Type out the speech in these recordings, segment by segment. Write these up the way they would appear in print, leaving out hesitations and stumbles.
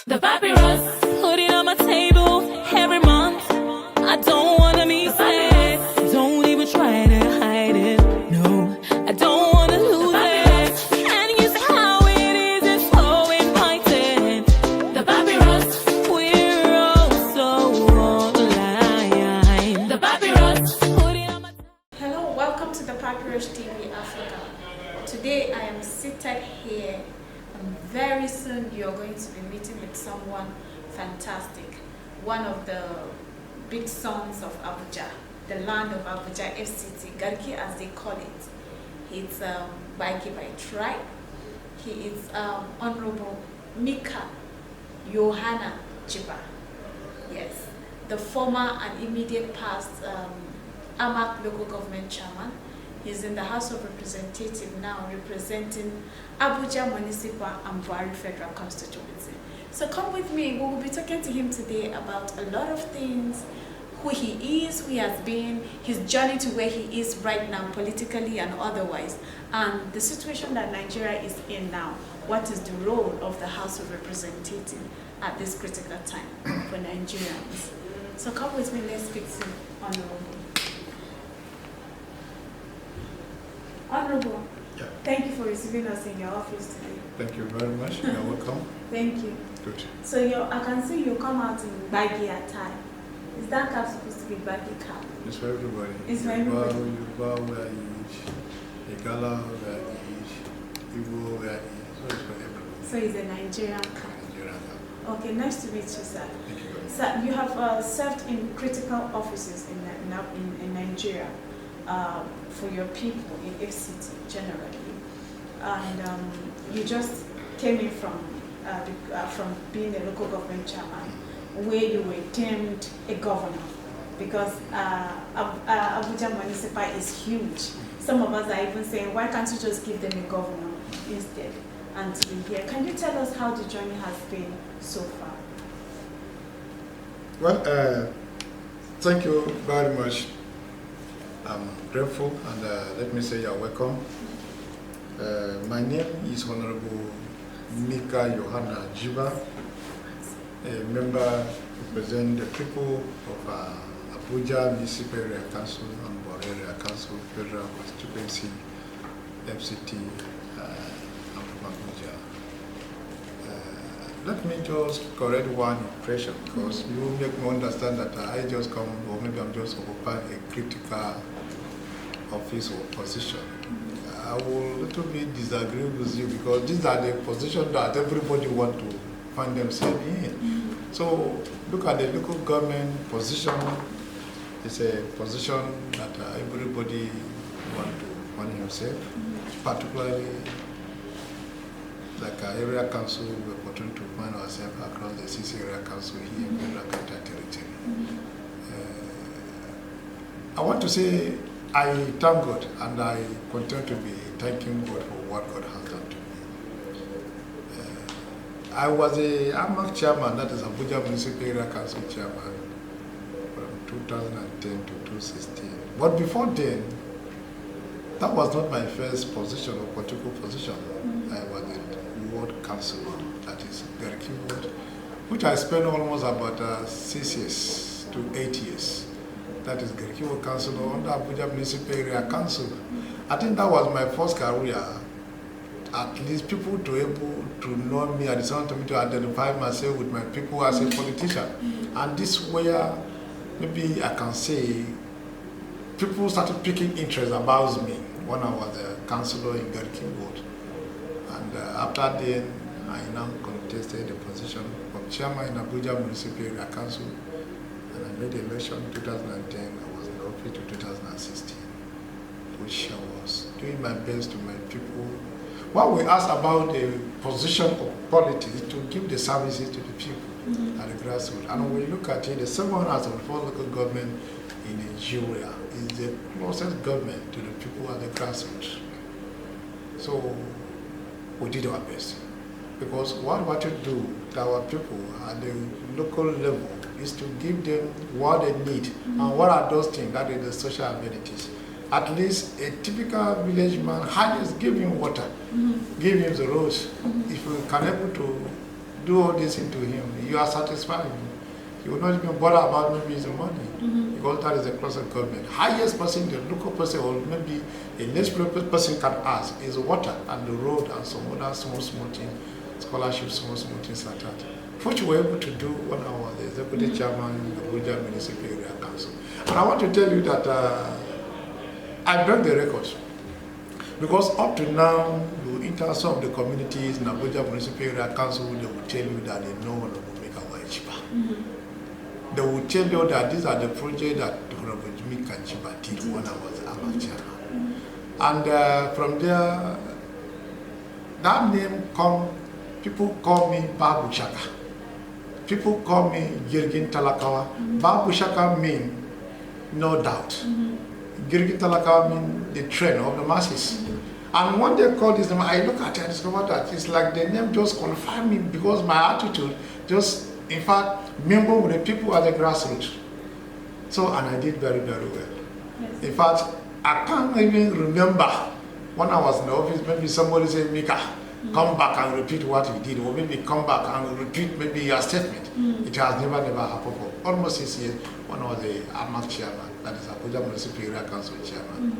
The Papyrus, put it on my table every month. I don't wanna miss it. Don't even try to hide it. No, I don't wanna lose it. And you see how it is, it's so inviting. The Papyrus, we're all so online. The Papyrus, put it on my Hello, welcome to the Papyrus TV Africa. Today I am seated here. Very soon you're going to be meeting with someone fantastic, one of the big sons of Abuja, the land of Abuja FCT, Garki as they call it. He's Bwari by tribe. He is Honorable Micah Yohanna Jiba. Yes, the former and immediate past Amak local government chairman. He's in the House of Representatives now, representing Abuja Municipal and Bwari Federal Constituency. So come with me, we will be talking to him today about a lot of things, who he is, who he has been, his journey to where he is right now, politically and otherwise, and the situation that Nigeria is in now. What is the role of the House of Representatives at this critical time for Nigerians? So come with me, let's speak to Honorable. Honorable, yeah. Thank you for receiving us in your office today. Thank you very much. You're welcome. Thank you. Good. So I can see you come out in baggy attire. Is that cap supposed to be baggy cap? It's for everybody. It's for everybody. Yoruba wear it, Igala wear it, Igbo wear it. So it's for everybody. So it's a Nigerian cap. Nigerian cap. Okay, nice to meet you, sir. Thank you very much. Sir, you have served in critical offices in Nigeria for your people in FCT generally, and you just came in from being a local government chairman, where you were termed a governor, because Abuja Municipal is huge. Some of us are even saying, why can't you just give them a governor instead and to be here? Can you tell us how the journey has been so far? Well, thank you very much. I'm grateful, and let me say you're welcome. My name is Honorable Micah Yohanna Jiba, a member representing the people of Abuja Municipal Area Council and Bwari Area Council, Federal Constituency, FCT, and from Abuja. Let me just correct one impression, because you make me understand that I just come, or maybe I'm just occupying a critical office or position. I will a little bit disagree with you, because these are the positions that everybody wants to find themselves in. So look at the local government position. It's a position that everybody wants to find himself, particularly like area council. We're opportunity to find ourselves across the 6 area council here in Federal Capital Territory. I want to say I thank God, and I continue to be thanking God for what God has done to me. I was a AMAC chairman, that is Abuja Municipal Area Council chairman, from 2010 to 2016. But before then, that was not my first position or political position. I was a ward councillor, that is Garki ward, which I spent almost about 6 years to 8 years. That is Garki ward councillor under Abuja Municipal Area Council. I think that was my first career. At least people to able to know me, at the same time to identify myself with my people as a politician. And this where maybe I can say people started picking interest about me when I was a councillor in Garki ward. And after then, I now contested the position of chairman in Abuja Municipal Area Council, and I made the election in 2010. I was in office to 2016, which I was doing my best to my people. What we ask about the position of politics to give the services to the people at the grassroots. And when we look at it, the 704 local government in Nigeria is the closest government to the people at the grassroots. So we did our best, because what you do to our people at the local level is to give them what they need. And what are those things? That is the social amenities. At least a typical village man, how just give him water, give him the roads. If we can able to do all this into him, you are satisfied. You will not even bother about maybe his money, because that is a cross of government. Highest person, the local person, or maybe a legislative person can ask is water and the road and some other small things, scholarships, small things like that, which we were able to do when I was the executive chairman in the Abuja Municipal Area Council. And I want to tell you that I broke the records. Because up to now, you enter some of the communities in Abuja Municipal Area Council, they will tell you that they know what will make our Jiba. They will tell you that these are the projects that Honorable Jiba did when I was AMAC chairman. And from there, that name people call me Babu Shaka. People call me Girgin Talakawa. Babu Shaka means no doubt. Girgin Talakawa means the train of the masses. And when they call this name, I look at it and discover that it's like the name just confirmed me, because my attitude just, in fact, mingle with the people at the grassroots. So, and I did very, very well. Yes. In fact, I can't even remember when I was in the office, maybe somebody said, Mika, come back and repeat what you did, or maybe come back and repeat maybe your statement. It has never happened for almost 6 years when I was the AMAC chairman, that is Abuja Municipal Area Council chairman.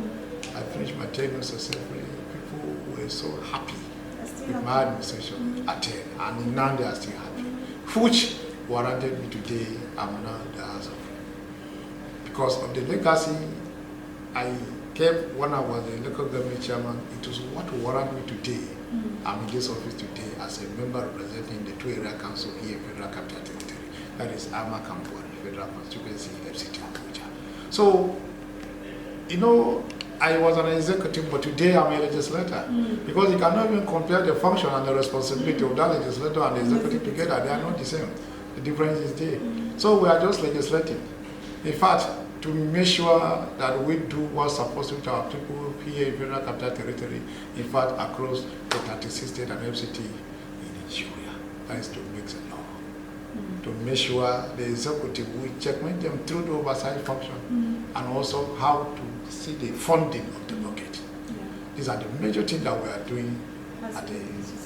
I finished my tenure successfully. People were so happy with my administration at 10, and now they are still happy, which warranted me today. I'm now the House of Rep. Because of the legacy I kept when I was the local government chairman. It was what warranted me today. I'm in this office today as a member representing the 2 area council here in Federal Capital Territory. That is AMAC and Bwari, Federal Constituency, FCT Abuja. So, you know, I was an executive, but today I'm a legislator. Because you cannot even compare the function and the responsibility of that legislator and the executive together. They are not the same. The difference is there. So we are just legislating. In fact, to make sure that we do what's supposed to our people here in Federal Capital Territory, in fact, across the 36 states and FCT in Nigeria. That is to make the law. To make sure the executive will checkmate them through the oversight function, and also how to see the funding of the budget. These are the major things that we are doing at the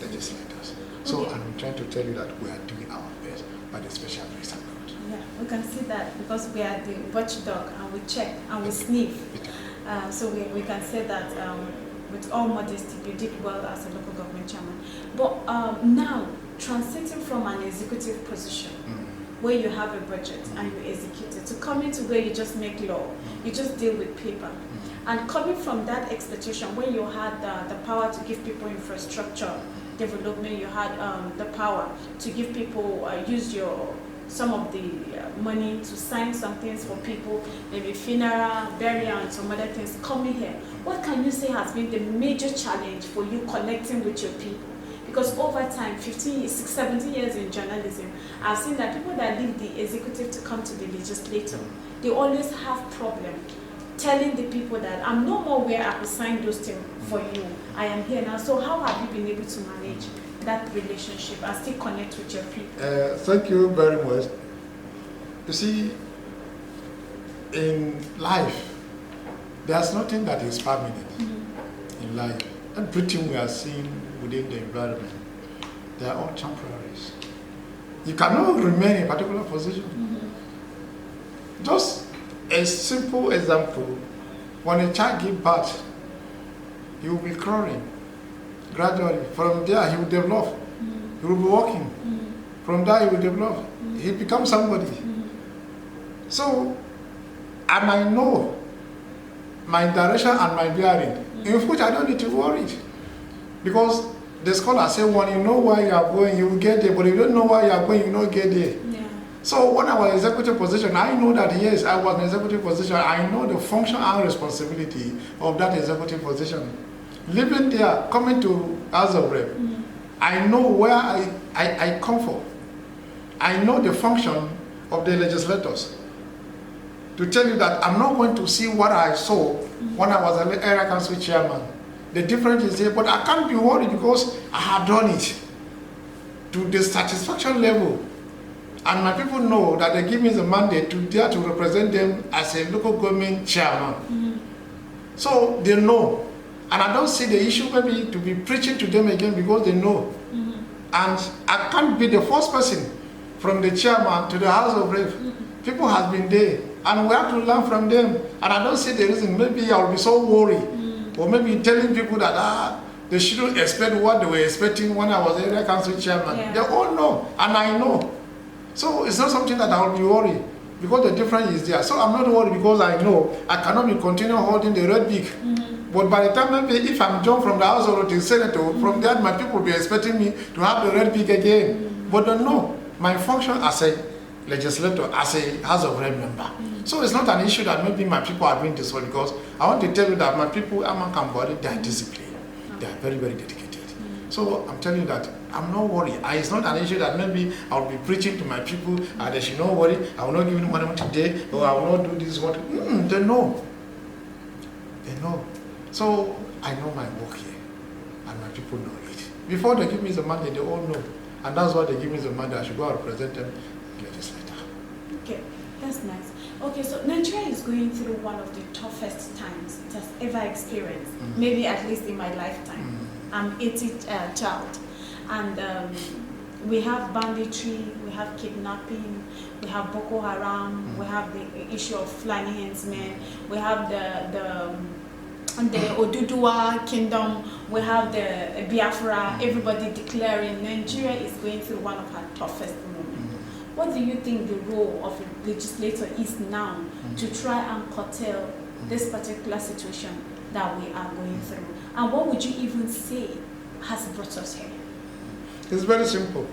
legislators. So I'm trying to tell you that we are doing our best by the special grace of God. Yeah, we can see that because we are the watchdog and we check and we sniff. So we can say that with all modesty, you did well as a local government chairman. But now, transiting from an executive position, where you have a budget and you execute it, to coming to where you just make law, you just deal with paper. And coming from that expectation, when you had the power to give people infrastructure development, you had the power to give people, use some of the money to sign some things for people, maybe funeral, burial, and some other things. Coming here, what can you say has been the major challenge for you connecting with your people? Because over time, 17 years in journalism, I've seen that people that leave the executive to come to the legislature, they always have problem telling the people that I'm no more where I could sign those things for you. I am here now. So how have you been able to manage that relationship and still connect with your people? Thank you very much. You see, in life, there's nothing that is permanent in life. Everything we are seeing within the environment, they are all temporaries. You cannot remain in a particular position. Just a simple example, when a child gives birth, he will be crawling gradually. From there, he will develop. He will be walking. From there, he will develop. He becomes somebody. So, and I know my direction and my bearing, in which I don't need to worry. Because the scholars say, when you know where you are going, you will get there. But if you don't know where you are going, you will not get there. So when I was in executive position, I know that yes, I was in executive position. I know the function and responsibility of that executive position. Living there, coming to House of Rep, I know where I come from. I know the function of the legislators. To tell you that I'm not going to see what I saw when I was an area council chairman. The difference is here, but I can't be worried because I have done it to the satisfaction level. And my people know that they give me the mandate to dare to represent them as a local government chairman. So they know. And I don't see the issue maybe to be preaching to them again because they know. And I can't be the first person from the chairman to the House of Reps. People have been there, and we have to learn from them. And I don't see the reason. Maybe I'll be so worried, or maybe telling people that they shouldn't expect what they were expecting when I was area council chairman. Yeah. They all know, and I know. So it's not something that I'll be worried, because the difference is there. So I'm not worried because I know I cannot be continue holding the red beak. But by the time maybe if I'm jumped from the House of the Senator, from there my people will be expecting me to have the red beak again. But don't know my function as a legislator, as a House of Rep member. So it's not an issue that maybe my people are doing this way, because I want to tell you that my people, Bwari, they are disciplined. They are very, very dedicated. So I'm telling you that I'm not worried. It's not an issue that maybe I'll be preaching to my people, they should not worry, I will not give you money today, or I will not do this. They know. They know. So I know my work here, and my people know it. Before they give me the money, they all know. And that's why they give me the money. I should go and represent them in the legislature. Okay, that's nice. Okay, so Nigeria is going through one of the toughest times it has ever experienced, maybe at least in my lifetime. I'm 80th child, and we have banditry, we have kidnapping, we have Boko Haram, we have the issue of Fulani henchmen, we have the Oduduwa kingdom, we have the Biafra, everybody declaring Nigeria is going through one of her toughest moments. What do you think the role of a legislator is now to try and curtail this particular situation that we are going through? And what would you even say has brought us here? It's very simple.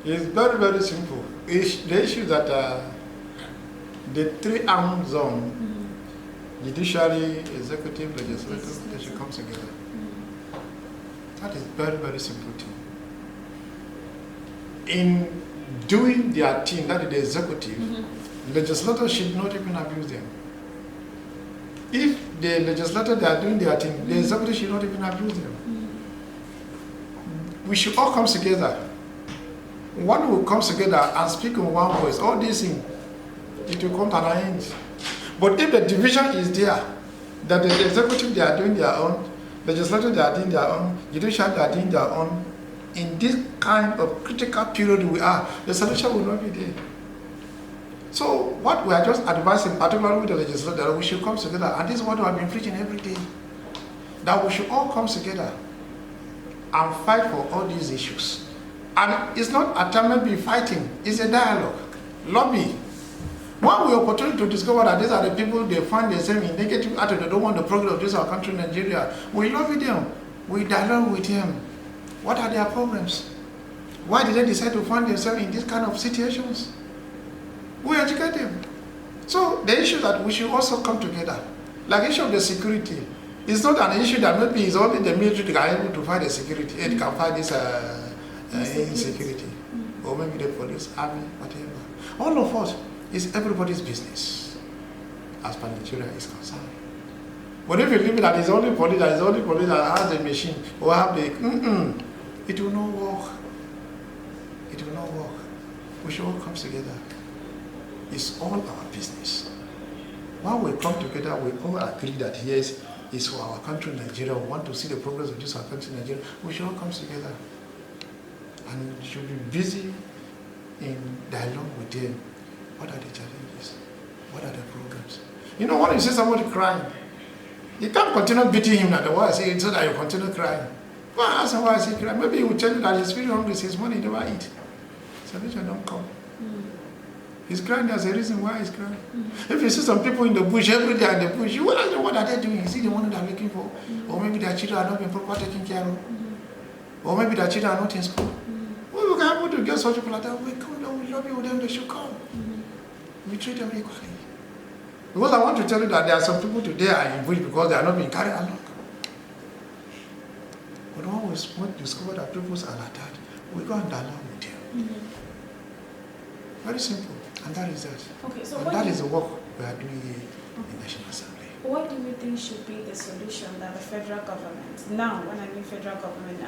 It's very, very simple. The issue that the three-arm zone, judiciary, executive, legislative, they should come together. That is very, very simple thing. In doing their thing, that is the executive, legislators should not even abuse them. If the legislator, they are doing their thing, the executive should not even abuse them. We should all come together. One will come together and speak in one voice. All these things, it will come to an end. But if the division is there, that the executive, they are doing their own, legislature, they are doing their own, judicial, they are doing their own, in this kind of critical period we are, the solution will not be there. So what we are just advising, particularly with the legislature, that we should come together, and this is what we have been preaching every day, that we should all come together and fight for all these issues. And it's not a time to be fighting, it's a dialogue, lobby. When we opportunity to discover that these are the people they find themselves in negative attitude, they don't want the progress of this our country, Nigeria, we lobby them, we dialogue with them. What are their problems? Why did they decide to find themselves in these kind of situations? We educate them. So the issue that we should also come together, like issue of the security, it's not an issue that maybe it's only the military that are able to fight the security, it can fight this insecurity, or maybe the police, army, whatever. All of us, it's everybody's business, as far as Nigeria is concerned. But if you leave it that it's only police that has the machine, or have the, it will not work. It will not work. We should all come together. It's all our business. When we come together, we all agree that yes, it's for our country, Nigeria. We want to see the progress of this our country, Nigeria. We should all come together. And we should be busy in dialogue with them. What are the challenges? What are the problems? You know, when you see somebody crying, you can't continue beating him at the wall so that you continue crying. Go and ask him why is he crying. Maybe he will tell you that he's feeling hungry, his money never eat. Salvation don't come. He's crying, there's a reason why he's crying. If you see some people in the bush, every day in the bush, you wonder what are they doing? Is it the one that they're looking for? Or maybe their children are not being properly taken care of? Or maybe their children are not in school? Well, we can able to get such people like that. We come down, we lobby with them, they should come. We treat them equally. Because I want to tell you that there are some people today are in bush because they are not being carried along. But when we discover that people are like that, we go and dialogue with them. Very simple. And that is that. Okay, so and that is the work we are doing here in the National Assembly. What do you think should be the solution that the federal government, now when I mean federal government,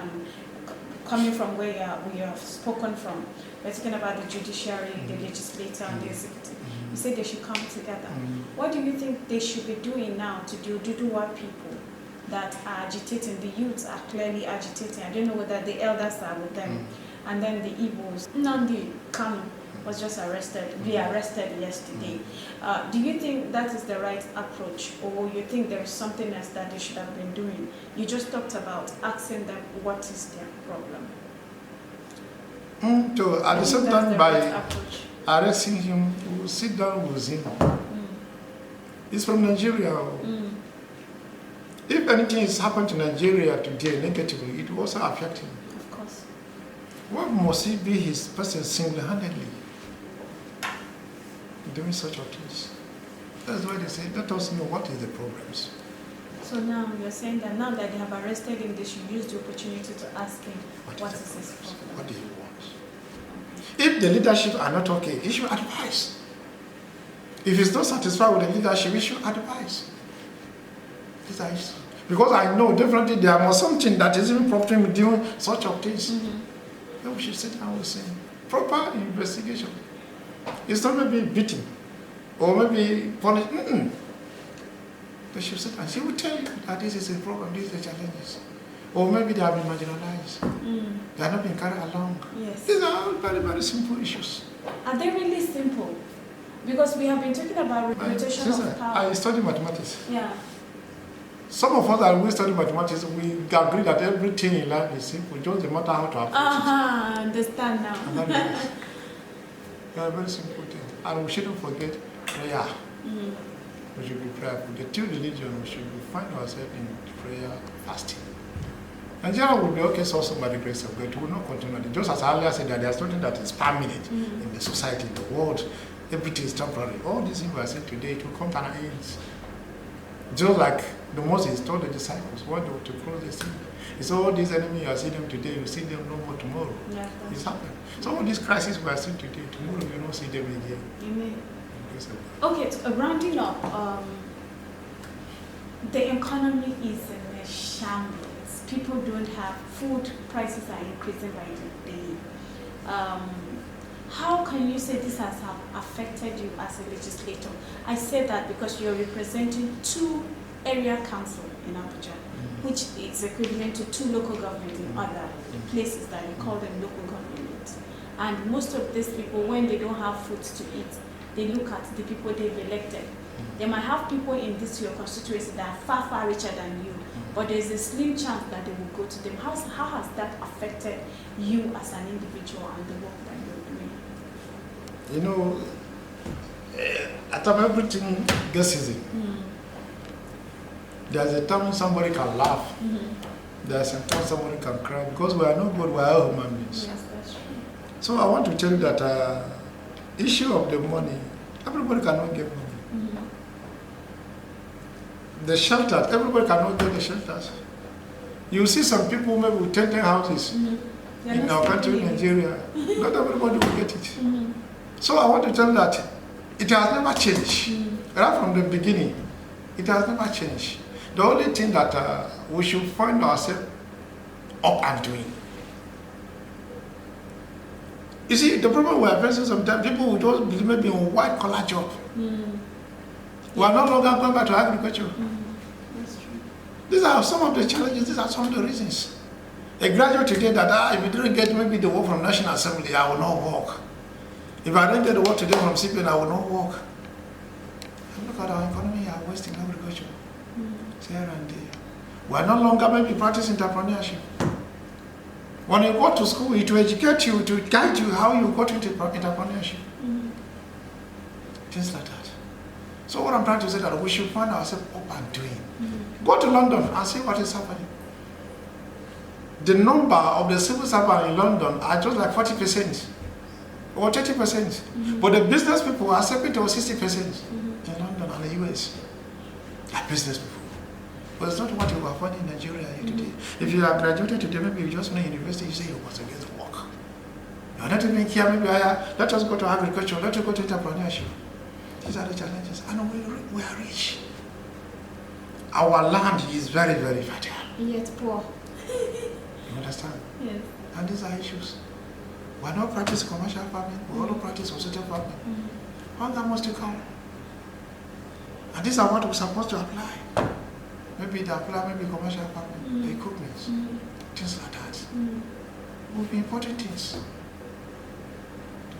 coming from where we have spoken from, we're talking about the judiciary, the legislator, and the executive. You say they should come together. What do you think they should be doing now to do what people that are agitating. The youths are clearly agitating. I don't know whether the elders are with them. And then the Igbos. Nnamdi Kanu was just rearrested yesterday. Do you think that is the right approach, or you think there is something else that they should have been doing? You just talked about asking them what is their problem. So at the same time, by arresting him, we will sit down with him. He's from Nigeria. If anything is happened to Nigeria today negatively, it will also affect him. Of course. What must he be his person single-handedly doing such a things? That's why they say, let us know what is the problems. So now you're saying that now that they have arrested him, they should use the opportunity to ask him what is his problem. What do you want? If the leadership are not okay, he should advise. If he's not satisfied with the leadership, he should advise. These are issues. Because I know definitely there was something that is even prompting me doing such of things. Then we should sit down and say, proper investigation. It's not maybe beating or maybe punishment. They should sit and she will tell you that this is a problem, these are the challenges. Or maybe they have been marginalized. They are not being carried along. Yes. These are all very, very simple issues. Are they really simple? Because we have been talking about rotation of power. I study mathematics. Yeah. Some of us that we study mathematics, we agree that everything in life is simple, just the matter how to approach it. I understand now. And that is a very simple thing. And we shouldn't forget prayer. We should be prayerful. The two religions, we should find ourselves in prayer, fasting. Nigeria will be okay source by the grace of God. It will not continue. Just as I earlier said, that there's something that is permanent in the society, in the world. Everything is temporary. All these things we are saying today, it will come to an end. Just like the Moses told the disciples, what to close the sea. It's all these enemies you are seeing them today, you see them no more tomorrow. Yeah, it's happened. Some of these crises we are seeing today, tomorrow you will not see them again. Amen. Okay, so rounding up, the economy is in a shambles. People don't have food, prices are increasing by the day. How can you say this has affected you as a legislator? I say that because you're representing 2 area council in Abuja, which is equivalent to 2 local governments in other places that you call them local governments. And most of these people, when they don't have food to eat, they look at the people they've elected. They might have people in this your constituency that are far, far richer than you, but there's a slim chance that they will go to them. How has that affected you as an individual and the work that you're doing? You know, at time everything gets easy. There's a time somebody can laugh. There's a time somebody can cry, because we are not good, we are all human beings. Yes, that's true. So I want to tell you that issue of the money, everybody cannot get money. The shelters, everybody cannot get the shelters. You see some people maybe with 10 houses in our country, Nigeria. Not everybody will get it. So I want to tell you that it has never changed. Right from the beginning, it has never changed. The only thing that we should find ourselves up and doing. You see, the problem we are facing sometimes, people will just believe maybe in white collar job. We are no longer going back to agriculture. That's true. These are some of the challenges, these are some of the reasons. A graduate today that if you don't get maybe the work from National Assembly, I will not work. If I don't get the work today from CPN, I will not work. And look at our economy, we are wasting agriculture. Here and there. We are no longer maybe practicing entrepreneurship. When you go to school, it will educate you, to guide you how you got into entrepreneurship. Things like that. So what I'm trying to say is that we should find ourselves up and doing. Go to London and see what is happening. The number of the civil servants in London are just like 40% or 30%. But the business people are 70 or 60% in London and the US. Are business people. But it's not what you are finding in Nigeria here today. If you are graduated today, maybe you just went to university, you say you must get to work. You are not even here, maybe let us go to agriculture, let us go to entrepreneurship. These are the challenges. And we are rich. Our land is very, very fertile. Yet poor. You understand? Yes. And these are issues. We are not practicing commercial farming, we also practice social farming. Hunger must come. And these are what we're supposed to apply. maybe the apply, maybe commercial apartment, the equipment, things like that. We'll be importing things to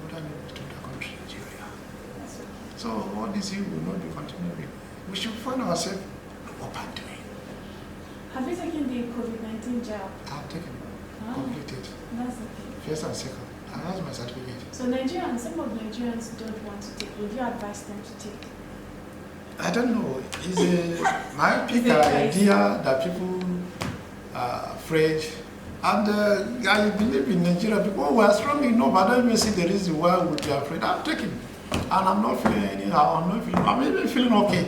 the country, Nigeria. So all this will not be continuing. We should find ourselves what we're doing. Have you taken the COVID-19 jab? I've taken it, completed. That's okay. First and second. And that's my certificate. So Nigerians, some of Nigerians don't want to take. Would you advise them to take? I don't know. It's my idea that people are afraid. And I believe in Nigeria because we are strong enough. I don't even see the reason why we would be afraid. I'm taking, and I'm not feeling anyhow. I'm even feeling okay.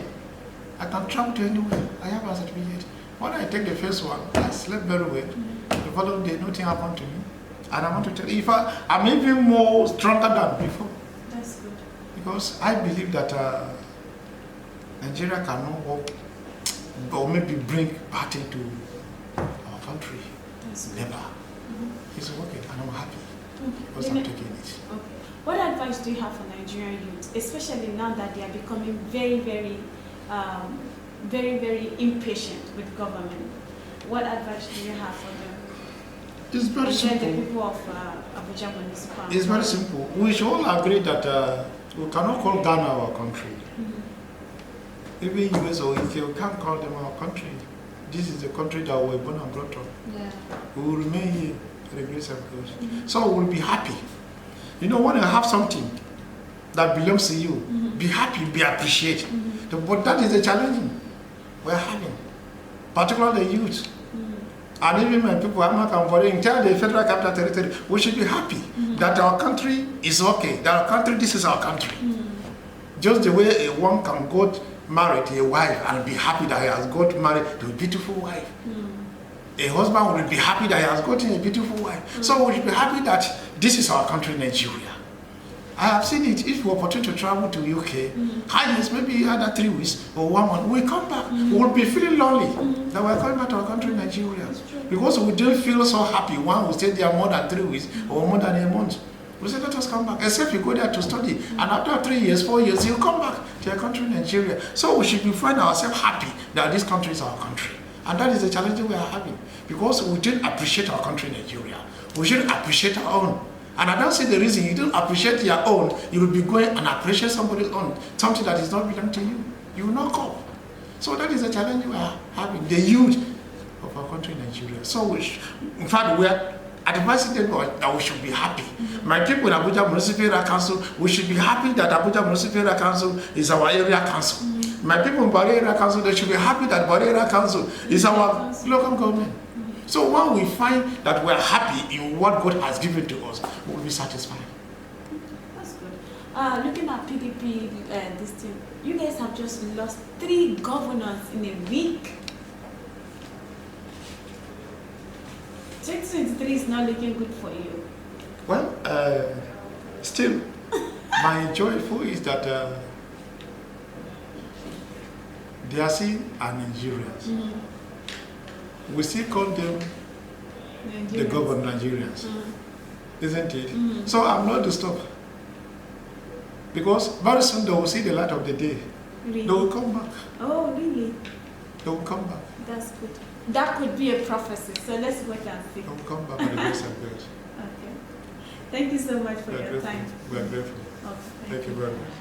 I can travel to anywhere. I have a certificate. When I take the first one, I slept very well. The following day, nothing happened to me. And I want to tell you, I'm even more stronger than before. That's good. Because I believe that Nigeria cannot work or maybe bring party to our country. Never. It's working and I'm happy because I'm taking it. Okay. What advice do you have for Nigerian youth, especially now that they are becoming very, very impatient with government? What advice do you have for them? It's very simple. The people of Abuja Municipal. It's very simple. We should all agree that we cannot call Ghana our country. Even US or UK, we can't call them our country. This is the country that we were born and brought up. Yeah. We will remain here for the grace of God. So we'll be happy. You know, when you have something that belongs to you, be happy, be appreciated. But that is the challenge we're having, particularly the youth. And even when people are not converting, tell the Federal Capital Territory, we should be happy that our country is okay, that our country, this is our country. Just the way one can go marry to a wife and be happy that he has got married to a beautiful wife. A husband will be happy that he has gotten a beautiful wife. So we should be happy that this is our country, Nigeria. I have seen it. If we opportunity to travel to UK, highest maybe either 3 weeks or 1 month, we come back. We will be feeling lonely that we're coming back to our country, Nigeria. Because we don't feel so happy when we stay there more than 3 weeks or more than a month. We say, let us come back. Except you go there to study. And after 3 years, 4 years, you come back to your country, Nigeria. So we should be find ourselves happy that this country is our country. And that is the challenge we are having. Because we didn't appreciate our country, Nigeria. We should appreciate our own. And I don't see the reason you don't appreciate your own, you will be going and appreciate somebody's own, something that is not belong to you. You will not cope. So that is the challenge we are having, the youth of our country, Nigeria. So in fact, we are advising them that we should be happy. My people in Abuja Municipal Council, we should be happy that Abuja Municipal Council is our area council. My people in Bwari Area Council, they should be happy that Bwari Area Council is our local government. So when we find that we are happy in what God has given to us, we will be satisfied. That's good. Looking at PDP, this thing, you guys have just lost 3 governors in a week. 2023 is not looking good for you. Well, still, my joyful is that they are seen as Nigerians. We still call them the government Nigerians, isn't it? So I'm not disturbed. Because very soon they will see the light of the day. Really? They will come back. Oh, really? They will come back. That's good. That could be a prophecy, so let's wait and see. They will come back by the grace of God. Okay. Thank you so much for your time. We are grateful. Okay, Thank you very much.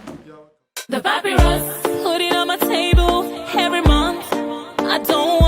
The Papyrus, put it on my table every month. I don't